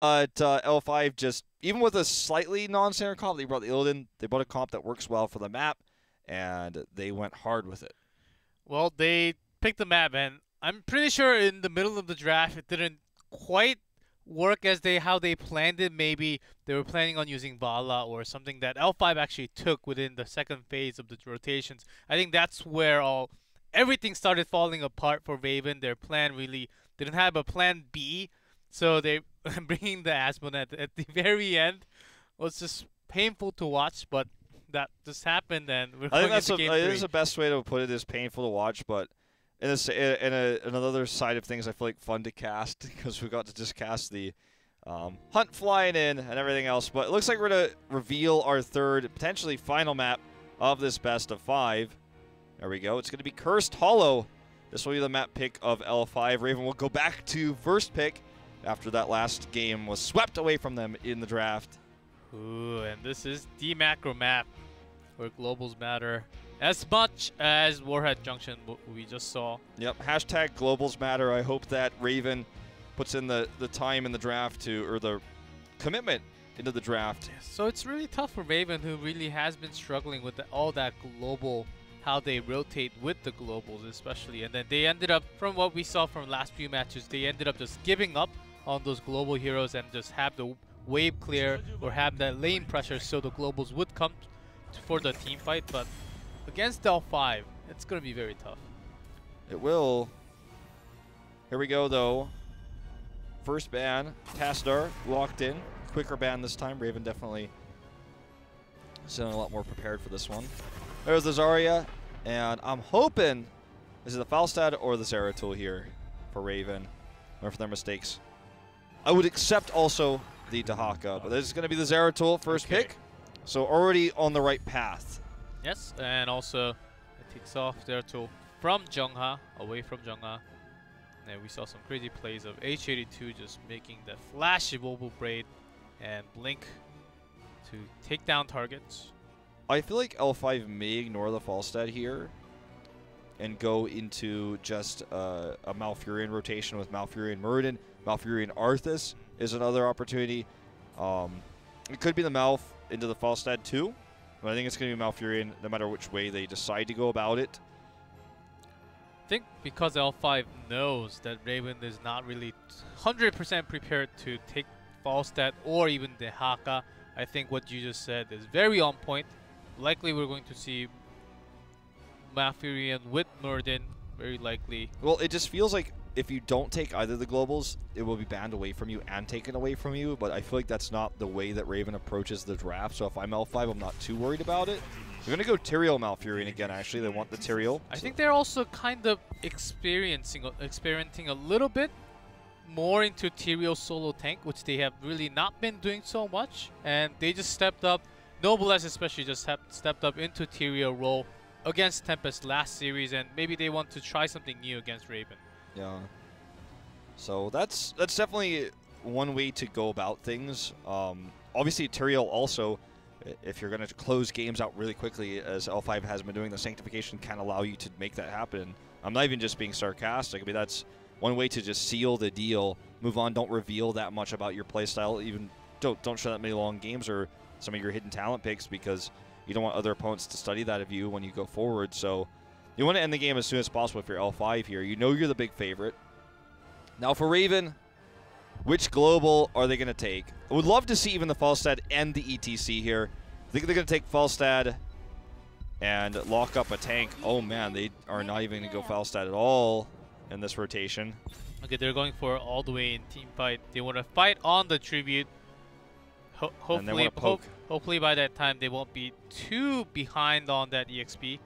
At L5, just even with a slightly non-standard comp, they brought the Illidan. They brought a comp that works well for the map, and they went hard with it. Well, they picked the map, and I'm pretty sure in the middle of the draft it didn't quite work as how they planned it. Maybe they were planning on using Vala or something that L5 actually took within the second phase of the rotations. I think that's where everything started falling apart for Raven. Their plan really didn't have a plan B, so they bringing the Asmon at the very end was just painful to watch, but that just happened, and we're I think going into game it 3. is the best way to put it. Is painful to watch, but another side of things, I feel like fun to cast because we got to just cast the hunt flying in and everything else. But it looks like we're gonna reveal our third, potentially final map of this best of 5. There we go. It's gonna be Cursed Hollow. This will be the map pick of L5. Raven will go back to first pick after that last game was swept away from them in the draft. Ooh, and this is the macro map where globals matter as much as Warhead Junction we just saw. Yep, hashtag globals matter. I hope that Raven puts in the time in the draft or the commitment into the draft. So it's really tough for Raven, who really has been struggling with all that global, how they rotate with the globals especially. And then they ended up, from what we saw from last few matches, they ended up just giving up on those global heroes and just have the wave clear or have that lane pressure so the globals would come for the team fight. But against L5, it's going to be very tough. It will. Here we go, though. First ban, Tastar locked in. Quicker ban this time. Raven definitely sounding a lot more prepared for this one. There's the Zarya, and I'm hoping, is it the Falstad or the Zeratul here for Raven? Or for their mistakes. I would accept also the Dahaka, but this is going to be the Zeratul first pick. So already on the right path. Yes, and also it takes off Zeratul from Jungha, away from Jungha. And we saw some crazy plays of H82 just making the flash Evolvable Braid and Blink to take down targets. I feel like L5 may ignore the Falstad here and go into just a Malfurion rotation with Malfurion Muradin. Malfurion Arthas is another opportunity. It could be the Malf into the Falstad too, but I think it's going to be Malfurion no matter which way they decide to go about it. I think because L5 knows that Raven is not really 100% prepared to take Falstad or even the Haka, I think what you just said is very on point. Likely we're going to see Malfurion with Muradin, very likely. Well, it just feels like if you don't take either of the globals, it will be banned away from you and taken away from you, but I feel like that's not the way that Raven approaches the draft, so if I'm L5, I'm not too worried about it. They're going to go Tyrael Malfurion again, actually. They want the Tyrael. I think they're also kind of experimenting a little bit more into Tyrael solo tank, which they have really not been doing so much, and they just stepped up. Noblesse especially just stepped up into Tyrael role against Tempest last series, and maybe they want to try something new against Raven. Yeah. So that's definitely one way to go about things. Obviously, Tyrael also, if you're going to close games out really quickly, as L5 has been doing, the Sanctification can allow you to make that happen. I'm not even just being sarcastic. I mean, that's one way to just seal the deal, move on, don't reveal that much about your playstyle, even don't show that many long games or some of your hidden talent picks, because you don't want other opponents to study that of you when you go forward. So you want to end the game as soon as possible if you're L5 here. You know you're the big favorite. Now for Raven, which global are they going to take? I would love to see even the Falstad and the ETC here. I think they're going to take Falstad and lock up a tank. Oh man, they are not even going to go Falstad at all in this rotation. Okay, they're going for all the way in team fight. They want to fight on the tribute. Hopefully by that time they won't be too behind on that EXP.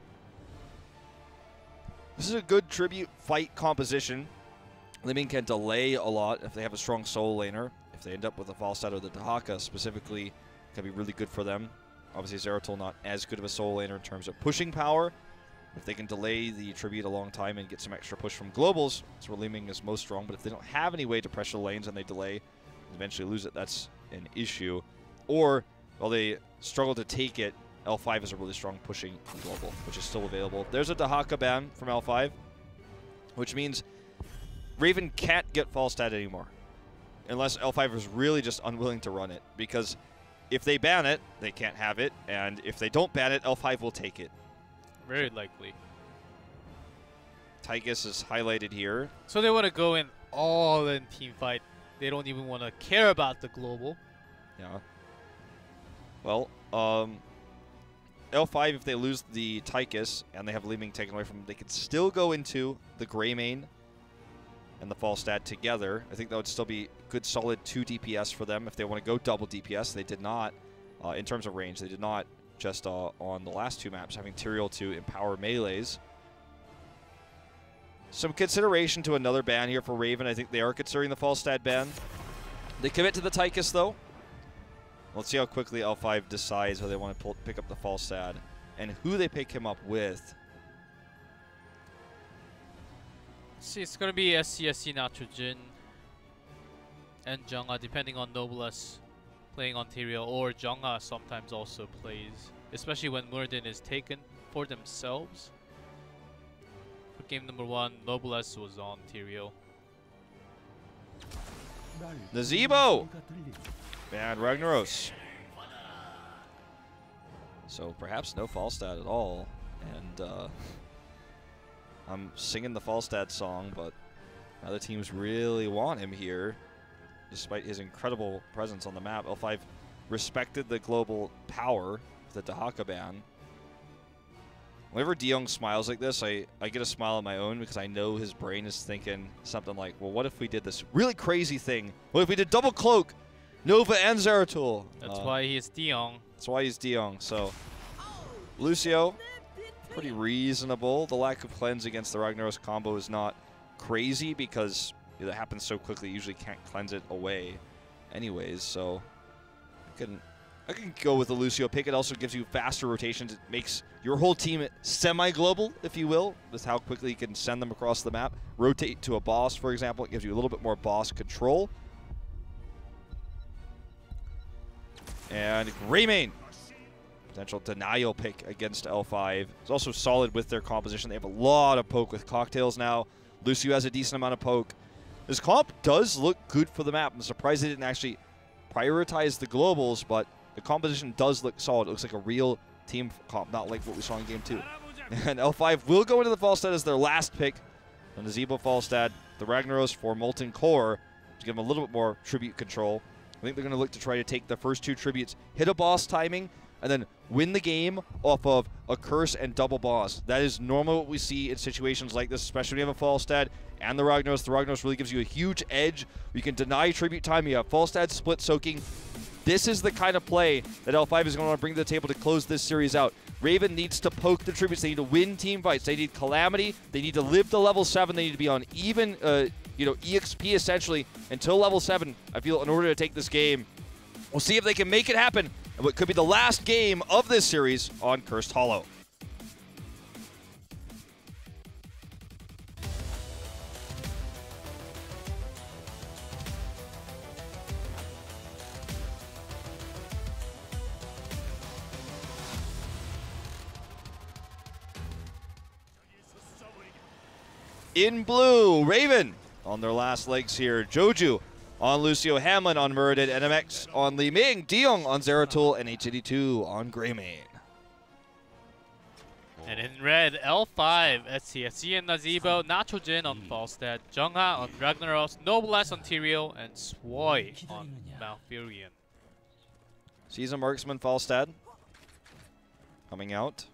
This is a good tribute fight composition. Liming can delay a lot if they have a strong solo laner. If they end up with the Falstad or the Dahaka specifically, it can be really good for them. Obviously Zeratul not as good of a solo laner in terms of pushing power. If they can delay the tribute a long time and get some extra push from globals, that's where Liming is most strong. But if they don't have any way to pressure the lanes and they delay and eventually lose it, that's an issue. Or, while they struggle to take it, L5 is a really strong pushing global, which is still available. There's a Dahaka ban from L5, which means Raven can't get Falstad anymore. unless L5 is really just unwilling to run it. Because if they ban it, they can't have it. And if they don't ban it, L5 will take it. Very likely. Tychus is highlighted here. So they want to go in all in team fight. They don't even want to care about the global. Yeah. Well, L5, if they lose the Tychus and they have Li Ming taken away from them, they could still go into the Greymane and the Falstad together. I think that would still be good, solid 2 DPS for them if they want to go double DPS. They did not, in terms of range, they did not just on the last 2 maps, having Tyrael to empower melees. Some consideration to another ban here for Raven. I think they are considering the Falstad ban. They commit to the Tychus, though. Let's see how quickly L5 decides how they want to pick up the Falstad and who they pick him up with. See, it's going to be SCSC Nitrogen and Jungha, depending on Noblesse playing on Tyrael, or Jungha sometimes also plays, especially when Muradin is taken for themselves. For game number 1, Noblesse was on Tyrael. Nazebo! And Ragnaros. So perhaps no Falstad at all. And I'm singing the Falstad song, but other teams really want him here, despite his incredible presence on the map. L5 respected the global power of the Dahaka ban. Whenever DeYoung smiles like this, I get a smile of my own because I know his brain is thinking something like, well, what if we did this really crazy thing? What if we did double cloak, Nova and Zeratul? That's why he's DeYoung. That's why he's DeYoung. So, Lucio, pretty reasonable. The lack of cleanse against the Ragnaros combo is not crazy because it happens so quickly, you usually can't cleanse it away anyways. So, I can go with the Lucio pick. It also gives you faster rotations. It makes your whole team semi-global, if you will, with how quickly you can send them across the map. Rotate to a boss, for example. It gives you a little bit more boss control. And Greymane, potential denial pick against L5. It's also solid with their composition. They have a lot of poke with cocktails now. Lucio has a decent amount of poke. This comp does look good for the map. I'm surprised they didn't actually prioritize the globals, but the composition does look solid. It looks like a real team comp, not like what we saw in Game 2. And L5 will go into the Falstad as their last pick. On the Zebo Falstad, the Ragnaros for Molten Core to give them a little bit more tribute control. I think they're going to look to try to take the first 2 tributes, hit a boss timing, and then win the game off of a curse and double boss. That is normally what we see in situations like this, especially when you have a Falstad and the Ragnaros. The Ragnaros really gives you a huge edge. You can deny tribute time. You have Falstad split soaking. This is the kind of play that L5 is going to want to bring to the table to close this series out. Raven needs to poke the tributes. They need to win team fights. They need Calamity. They need to live to level 7. They need to be on even, EXP essentially until level 7, I feel, in order to take this game. We'll see if they can make it happen. And what could be the last game of this series on Cursed Hollow. In blue, Raven on their last legs here. Joju on Lucio, Hamlin on Muradin, NMX on Li Ming, DeYoung on Zeratul, and H82 on Greymane. And in red, L5, SCSC and Nazebo, Nitrogen on Falstad, Jungha on Ragnaros, Noblesse on Tyrael, and Swoy on Malfurion. Season Marksman Falstad coming out.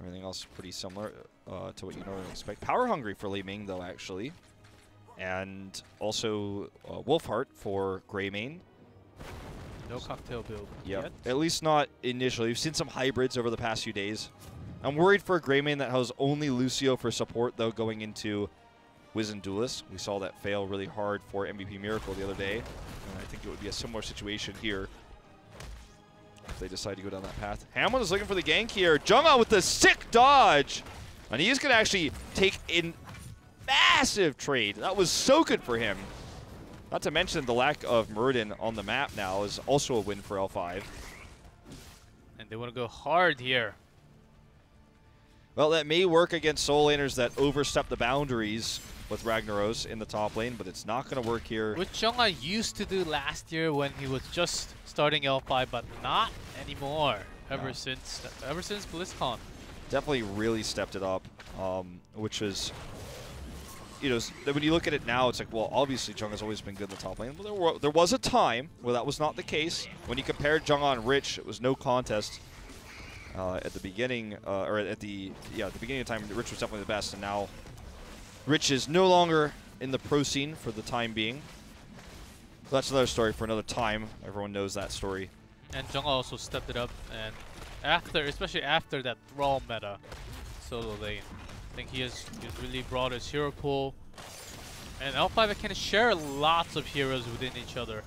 Everything else pretty similar to what you normally expect. Power hungry for Li Ming, though, actually. And also Wolfheart for Greymane. No cocktail build yet. Yet. At least not initially. We've seen some hybrids over the past few days. I'm worried for a Greymane that has only Lucio for support, though, going into Wizened Duelist. We saw that fail really hard for MVP Miracle the other day. And I think it would be a similar situation here if they decide to go down that path. Hamlin is looking for the gank here. Jungha with the sick dodge. And he's going to actually take in massive trade. That was so good for him. Not to mention the lack of Muradin on the map now is also a win for L5. And they want to go hard here. Well, that may work against soul laners that overstep the boundaries. with Ragnaros in the top lane, but it's not going to work here. Which Jungha used to do last year when he was just starting L5, but not anymore. Ever since BlizzCon. Definitely really stepped it up, which is, you know, when you look at it now, it's like, well, obviously Jungha's always been good in the top lane. But there was a time where that was not the case. When you compared Jungha and Rich, it was no contest at the beginning, or at the beginning of time. Rich was definitely the best, and now Rich is no longer in the pro scene for the time being. That's another story for another time. Everyone knows that story. And Jungha also stepped it up, and especially after that Thrall meta solo lane, I think he's really brought his hero pool. And L5 can share lots of heroes within each other.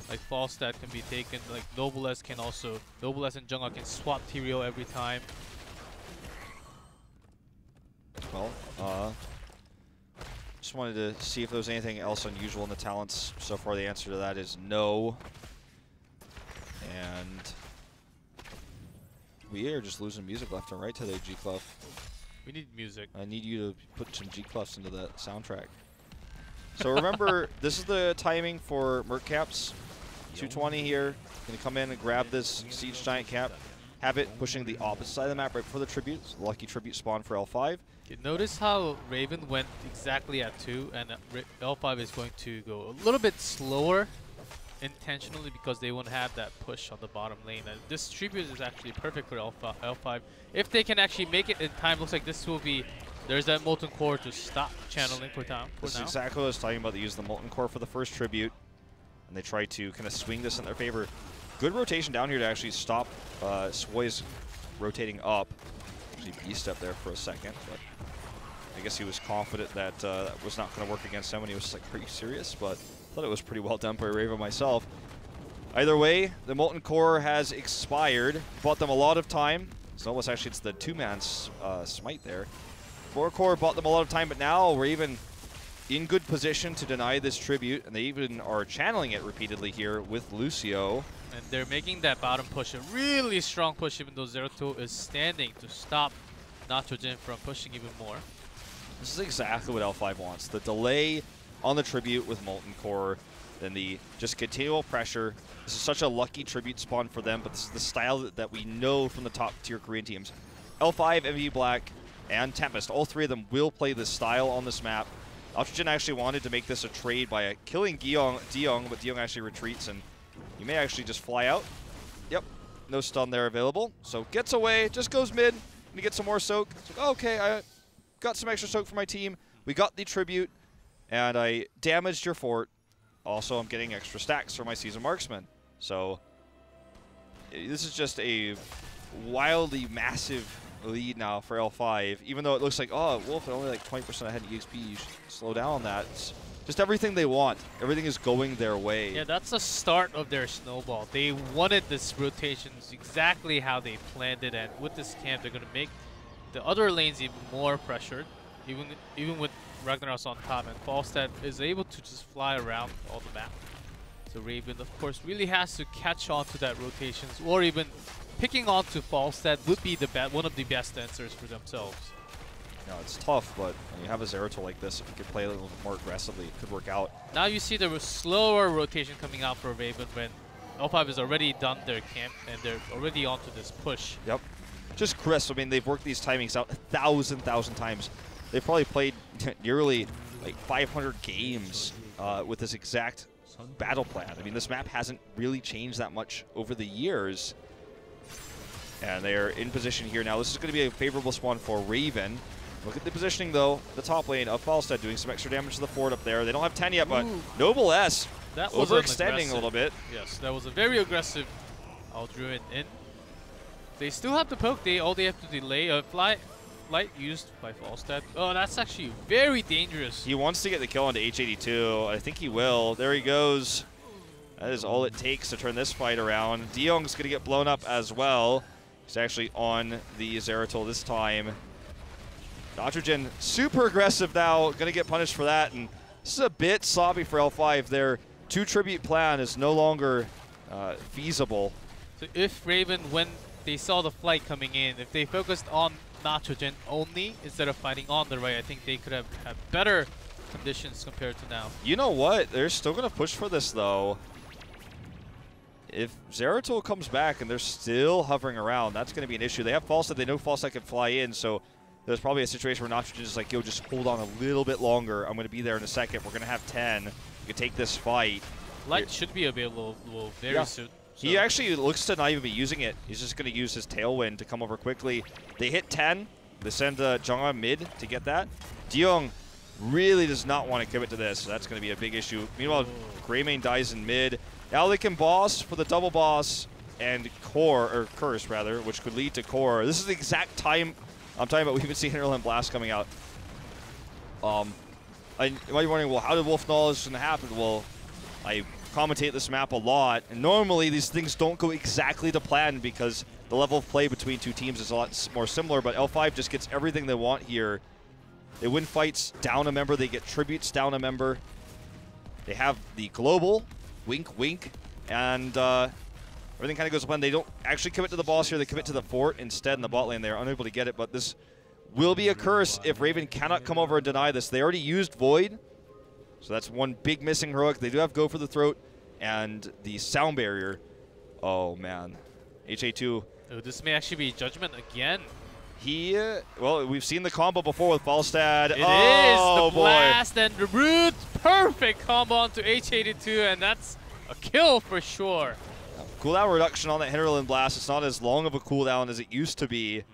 Like Falstad can be taken, like Noblesse and Jungha can swap Tyrael every time. Well, just wanted to see if there was anything else unusual in the talents. So far the answer to that is no. And we are just losing music left and right today, G-Cluff. We need music. I need you to put some G-Cluffs into that soundtrack. So remember, this is the timing for Merc Caps. 220 here. Gonna come in and grab this Siege Giant Cap. Have it pushing the opposite side of the map right before the tribute. It's a lucky tribute spawn for L5. Notice how Raven went exactly at 2, and L5 is going to go a little bit slower intentionally because they won't have that push on the bottom lane. And this tribute is actually perfect for L5. If they can actually make it in time, looks like this will be, there's that Molten Core to stop channeling for now. That's exactly what I was talking about. They use the Molten Core for the first tribute, and they try to kind of swing this in their favor. Good rotation down here to actually stop Swoy's rotating up. Actually beast up there for a second, but I guess he was confident that that was not going to work against him, and he was like, are you serious? But I thought it was pretty well done by Raven myself. Either way, the Molten Core has expired. Bought them a lot of time. It's almost actually, it's the two-man smite there. 4 Core bought them a lot of time, but now Raven in good position to deny this tribute, and they even are channeling it repeatedly here with Lucio. And they're making that bottom push a really strong push, even though Zeratul is standing to stop Nitrogen from pushing even more. This is exactly what L5 wants. The delay on the tribute with Molten Core, then the just continual pressure. This is such a lucky tribute spawn for them, but this is the style that we know from the top tier Korean teams. L5, MV Black, and Tempest, all three of them will play this style on this map. Nitrogen actually wanted to make this a trade by killing Diong, but Diong actually retreats, and he may actually just fly out. Yep, no stun there available. So gets away, just goes mid, and he gets some more soak. It's like, okay, I got some extra soak for my team. We got the tribute, and I damaged your fort. Also, I'm getting extra stacks for my Season Marksman. So this is just a wildly massive lead now for L5. Even though it looks like, oh, Wolf, they're only like 20% ahead in EXP. You should slow down on that. It's just everything they want. Everything is going their way. Yeah, that's the start of their snowball. They wanted this rotations exactly how they planned it, and with this camp, they're going to make the other lanes even more pressured, even with Ragnaros on top, and Falstad is able to just fly around all the map. So Raven, of course, really has to catch on to that rotations, or even picking on to Falstad would be one of the best answers for themselves. No, it's tough, but when you have a Zeratul like this, if you could play a little more aggressively, it could work out. Now you see the slower rotation coming out for Raven when L5 has already done their camp and they're already onto this push. Yep. Just crisp. I mean, they've worked these timings out 1,000 times. They've probably played nearly like 500 games with this exact battle plan. I mean, this map hasn't really changed that much over the years. And they're in position here now. This is going to be a favorable spawn for Raven. Look at the positioning, though. The top lane of Falstad doing some extra damage to the fort up there. They don't have 10 yet, but Noblesse overextending a little bit. Yes, that was a very aggressive Aldruin in. They still have the poke. All they have to delay a light used by Falstad. Oh, that's actually very dangerous. He wants to get the kill onto H82. I think he will. There he goes. That is all it takes to turn this fight around. Diong's going to get blown up as well. He's actually on the Zeratul this time. Nitrogen super aggressive now, going to get punished for that, and this is a bit sloppy for L5. Their 2 tribute plan is no longer feasible. So if Raven, when they saw the flight coming in, if they focused on Nitrogen only instead of fighting on the right. I think they could have had better conditions compared to now. You know what? They're still going to push for this, though. If Zeratul comes back and they're still hovering around, that's going to be an issue. They have Falstad. They know Falstad can fly in, so there's probably a situation where Nitrogen is like, yo, just hold on a little bit longer. I'm going to be there in a second. We're going to have 10. We can take this fight. Light should be available very soon. So. He actually looks to not even be using it. He's just going to use his Tailwind to come over quickly. They hit 10. They send Jongha mid to get that. Diyoung really does not want to commit to this. So that's going to be a big issue. Meanwhile, Greymane dies in mid. Now they can boss for the double boss and core, or curse rather, which could lead to core. This is the exact time I'm talking about. We haven't seen Hinterland Blast coming out. You might be wondering, well, how did Wolf Knowledge going to happen? Well, I commentate this map a lot, and normally these things don't go exactly to plan because the level of play between two teams is a lot more similar, but L5 just gets everything they want here. They win fights down a member, they get tributes down a member. They have the global, wink, wink, and everything kind of goes to plan. They don't actually commit to the boss here, they commit to the fort instead in the bot lane. They're unable to get it, but this will be a curse if Raven cannot come over and deny this. They already used Void, so that's one big missing heroic. They do have Go for the Throat and the Sound Barrier. Oh, man. HA2. Oh, this may actually be Judgment again. He, well, we've seen the combo before with Falstad. It is the blast and the root. Perfect combo onto H82, and that's a kill for sure. Cooldown reduction on that Hinterland Blast. It's not as long of a cooldown as it used to be.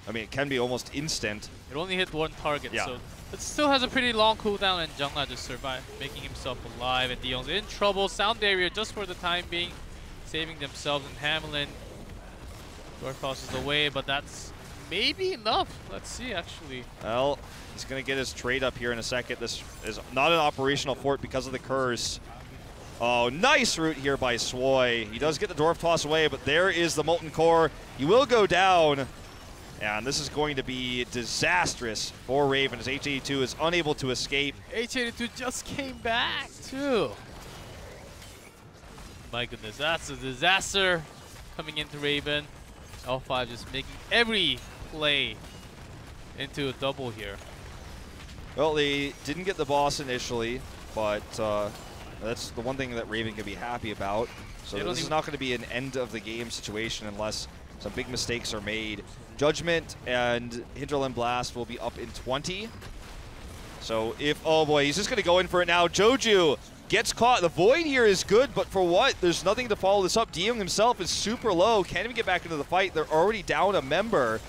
I mean, it can be almost instant. It only hit one target, yeah. So it still has a pretty long cooldown, and Jungla just survived, making himself alive. And Diyoung's in trouble. Sound Barrier just for the time being, saving themselves. And Hamelin, Dwarf tosses away, but that's maybe enough. Let's see, actually. Well, he's going to get his trade up here in a second. This is not an operational fort because of the curse. Oh, nice route here by Swoy. He does get the Dwarf toss away, but there is the Molten Core. He will go down. And this is going to be disastrous for Raven as H82 is unable to escape. H82 just came back, too. My goodness, that's a disaster coming into Raven. L5 just making every play into a double here. Well, they didn't get the boss initially, but that's the one thing that Raven can be happy about. So this is not going to be an end of the game situation unless some big mistakes are made. Judgment and Hinterland Blast will be up in 20. So if, oh boy, he's just going to go in for it now. Joju gets caught. The Void here is good, but for what? There's nothing to follow this up. Diyoung himself is super low. Can't even get back into the fight. They're already down a member.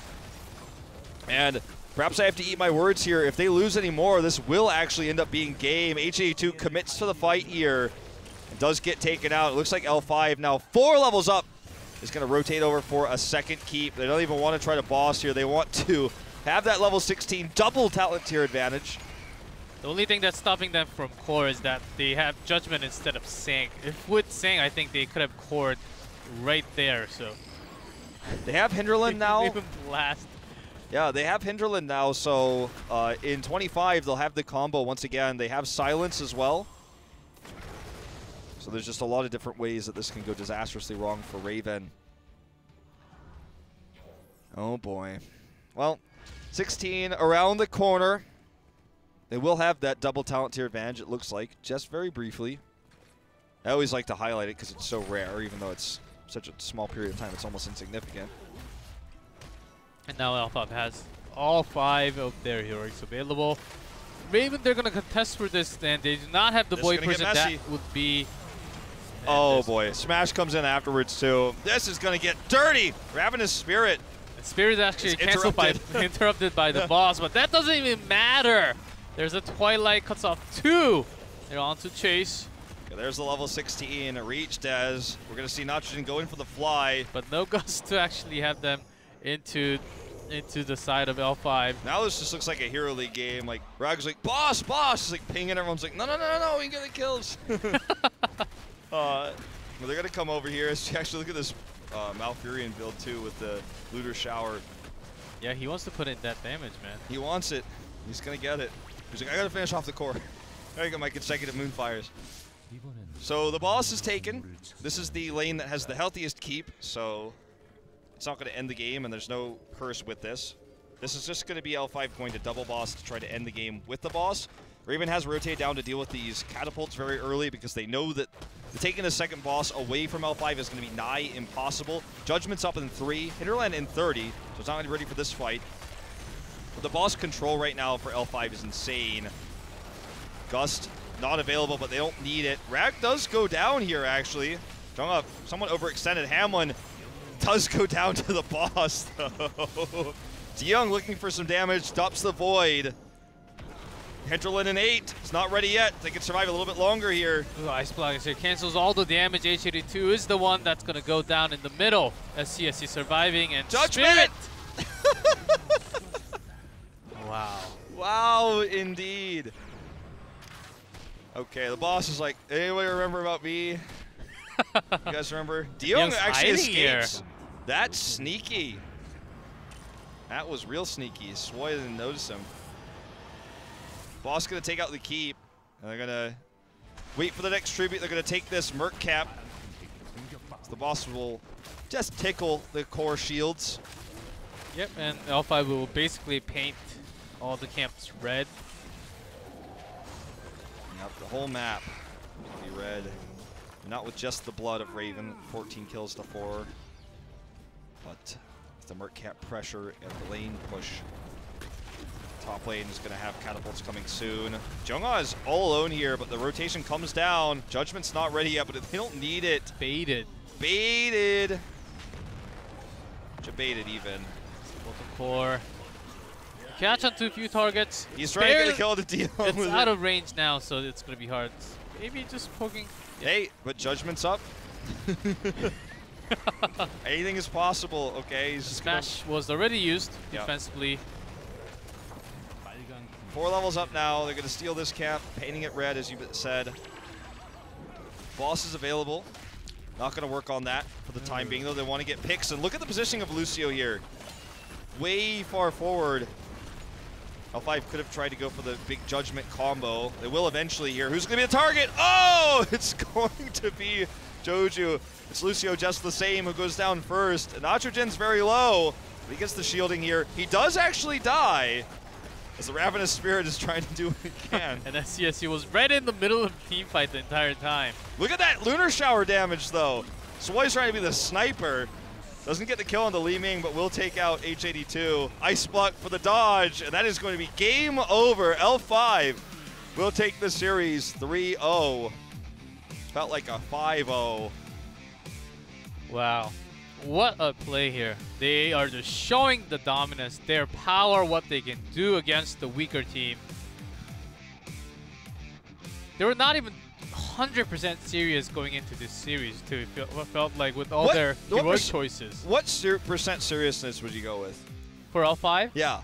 And perhaps I have to eat my words here. If they lose any more, this will actually end up being game. H82 commits to the fight here and does get taken out. It looks like L5 now 4 levels up is going to rotate over for a second keep. They don't even want to try to boss here. They want to have that level 16 double talent tier advantage. The only thing that's stopping them from core is that they have Judgment instead of Sang. If with Sang, I think they could have cored right there. So they have Hinterland now. Even blast. Yeah, they have Hinterland now. So in 25, they'll have the combo once again. They have Silence as well. So there's just a lot of different ways that this can go disastrously wrong for Raven. Oh boy. Well, 16 around the corner. They will have that double talent tier advantage, it looks like, just very briefly. I always like to highlight it because it's so rare, even though it's such a small period of time, it's almost insignificant. And now L5 has all 5 of their heroics available. Raven, they're going to contest for this, and they do not have the boy person. That would be... Oh boy, Smash comes in afterwards too. This is going to get dirty. Ravenous Spirit. The Spirit is actually canceled interrupted by the boss, but that doesn't even matter. There's a Twilight, cuts off 2. They're on to chase. Okay, there's the level 16 reached as we're going to see Nitrogen go in for the fly. But no Gust to actually have them into the side of L5. Now this just looks like a Hero League game. Like, Rag's like, boss, boss! He's like pinging, everyone's like, no, no, no, no, we get the kills. Well, they're going to come over here. Actually, look at this Malfurion build, too, with the Looter Shower. Yeah, he wants to put in that damage, man. He wants it. He's going to get it. He's like, I got to finish off the core. There you go, my consecutive Moonfires. So the boss is taken. This is the lane that has the healthiest keep, so it's not going to end the game, and there's no curse with this. This is just going to be L5 going to double boss to try to end the game with the boss. Raven has rotated down to deal with these catapults very early because they know that taking the second boss away from L5 is going to be nigh impossible. Judgment's up in 3, Hinterland in 30, so it's not ready for this fight. But the boss control right now for L5 is insane. Gust not available, but they don't need it. Rag does go down here, actually. Jungha somewhat overextended. Hamlin does go down to the boss, though. DeYoung looking for some damage, stops the Void. Hinterland in 8. It's not ready yet. They can survive a little bit longer here. Ooh, Ice Block here cancels all the damage. H82 is the one that's going to go down in the middle. SCSC surviving and Judgment! Wow. Wow, indeed. Okay, the boss is like, anybody remember about me? You guys remember? DeYoung actually escapes. Here. That's sneaky. That was real sneaky. Swoy didn't notice him. Boss gonna take out the keep. And they're gonna wait for the next tribute. They're gonna take this Merc Cap. So the boss will just tickle the core shields. Yep, and L5 will basically paint all the camps red. Yep, the whole map will be red. Not with just the blood of Raven, 14 kills to 4. But the Merc Cap pressure and the lane push. Top lane is going to have catapults coming soon. Jungha is all alone here, but the rotation comes down. Judgment's not ready yet, but they don't need it. Baited. Baited. Baited even. Both the core. Catch on to a few targets. He's trying to get a kill to deal It's with out of range now, so it's going to be hard. Maybe just poking. Hey, but Judgment's up. Anything is possible, okay? He's Smash was already used defensively. 4 levels up now. They're going to steal this cap, painting it red, as you said. Boss is available. Not going to work on that for the time being, though. They want to get picks. And look at the positioning of Lucio here. Way far forward. L5 could have tried to go for the big Judgment combo. They will eventually here. Who's going to be the target? Oh, it's going to be Joju. It's Lucio just the same who goes down first. And Atrogen's very low. But he gets the shielding here. He does actually die. As the Ravenous Spirit is trying to do what he can. And SCSC was right in the middle of the team fight the entire time. Look at that Lunar Shower damage, though. Swoy's trying to be the sniper. Doesn't get the kill on the Li Ming, but will take out H82. Ice Block for the dodge, and that is going to be game over. L5 will take the series 3-0. Felt like a 5-0. Wow. What a play here. They are just showing the dominance, their power, what they can do against the weaker team. They were not even 100% serious going into this series, too. It felt like with all their heroic choices. What percent seriousness would you go with? For L5? Yeah.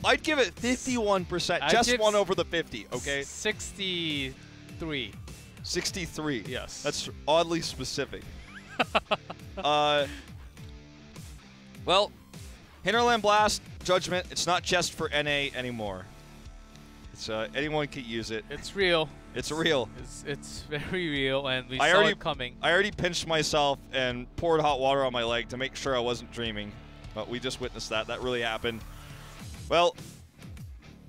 I'd give it 51%, just one over the 50, okay? 63. 63. Yes. That's oddly specific. Well, Hinterland Blast, Judgment, it's not just for NA anymore. It's anyone can use it. It's real. It's real. It's very real, and we saw it coming. I already pinched myself and poured hot water on my leg to make sure I wasn't dreaming. But we just witnessed that. That really happened. Well,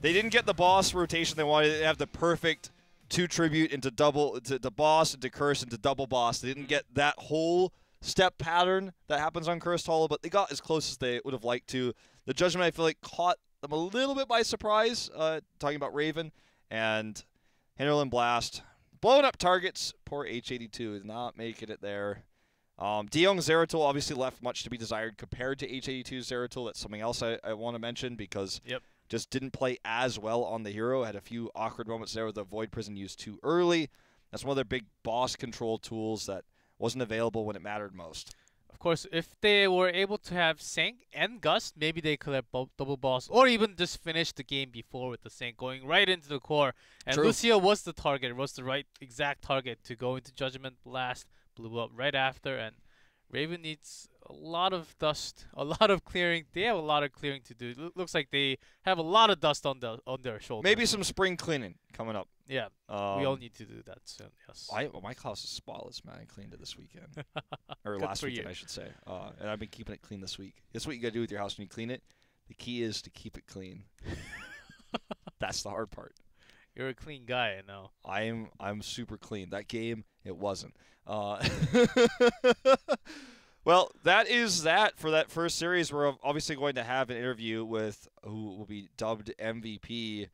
they didn't get the boss rotation they wanted. They have the perfect 2 tribute into double, to boss, into curse, into double boss. They didn't get that whole step pattern that happens on Cursed Hollow, but they got as close as they would have liked to. The Judgment, I feel like, caught them a little bit by surprise, talking about Raven, and Hinterland Blast. Blowing up targets. Poor H82 is not making it there. DeYoung Zeratul obviously left much to be desired compared to H82 Zeratul. That's something else I want to mention because just didn't play as well on the hero. Had a few awkward moments there with the Void Prison used too early. That's one of their big boss control tools that wasn't available when it mattered most. Of course, if they were able to have Sync and Gust, maybe they could have double boss, or even just finish the game before with the Sync, going right into the core. And True. Lucio was the target, was the right exact target to go into Judgment Blast, blew up right after, and Raven needs a lot of dust, a lot of clearing. They have a lot of clearing to do. It looks like they have a lot of dust on their shoulders. Maybe some spring cleaning coming up. Yeah, we all need to do that soon, yes. Well, my house is spotless, man. I cleaned it this weekend. Or last weekend, I should say. And I've been keeping it clean this week. That's what you got to do with your house when you clean it. The key is to keep it clean. That's the hard part. You're a clean guy, I know. I'm super clean. That game, it wasn't. Well, that is that for that first series. We're obviously going to have an interview with who will be dubbed MVP.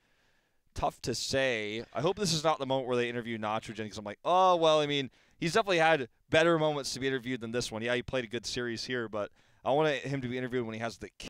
Tough to say. I hope this is not the moment where they interview Nitrogen, because I'm like, oh, well, I mean, he's definitely had better moments to be interviewed than this one. Yeah, he played a good series here, but I want him to be interviewed when he has the